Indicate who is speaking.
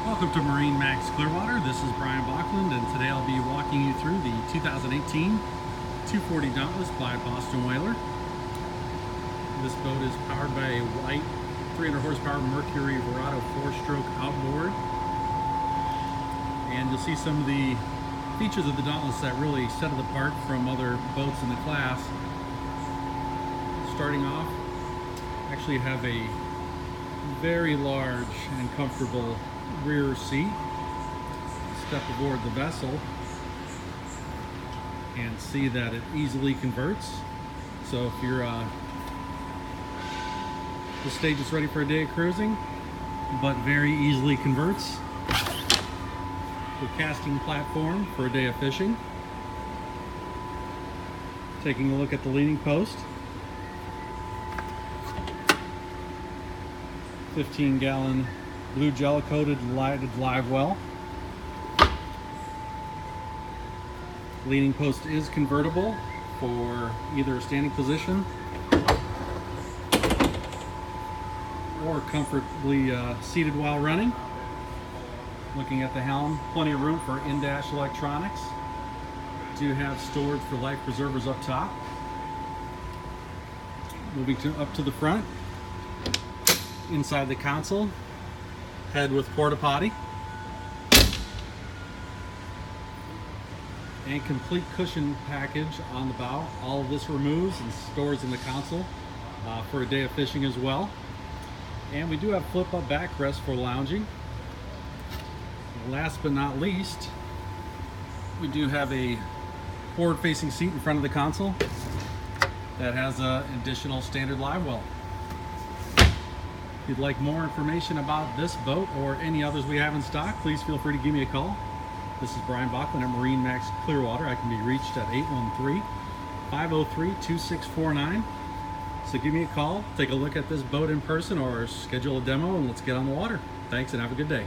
Speaker 1: Welcome to MarineMax Clearwater. This is Brian Bachland, and today I'll be walking you through the 2018 240 Dauntless by Boston Whaler. This boat is powered by a white 300 horsepower Mercury Verado 4-stroke outboard. And you'll see some of the features of the Dauntless that really set it apart from other boats in the class. Starting off, actually have a very large and comfortable rear seat. Step aboard the vessel and see that it easily converts. So if you're the stage is ready for a day of cruising, but very easily converts. The casting platform for a day of fishing. Taking a look at the leaning post. 15-gallon blue gel coated lighted live well. Leaning post is convertible for either a standing position or comfortably seated while running. Looking at the helm, plenty of room for in-dash electronics. Do have storage for life preservers up top. Moving up to the front. Inside the console, head with porta potty, and complete cushion package on the bow. All of this removes and stores in the console for a day of fishing as well. And we do have flip-up backrest for lounging. Last but not least, we do have a forward-facing seat in front of the console that has an additional standard live well. If you'd like more information about this boat or any others we have in stock, please feel free to give me a call. This is Brian Bachland at MarineMax Clearwater. I can be reached at 813-503-2649. So give me a call, take a look at this boat in person, or schedule a demo, and let's get on the water. Thanks and have a good day.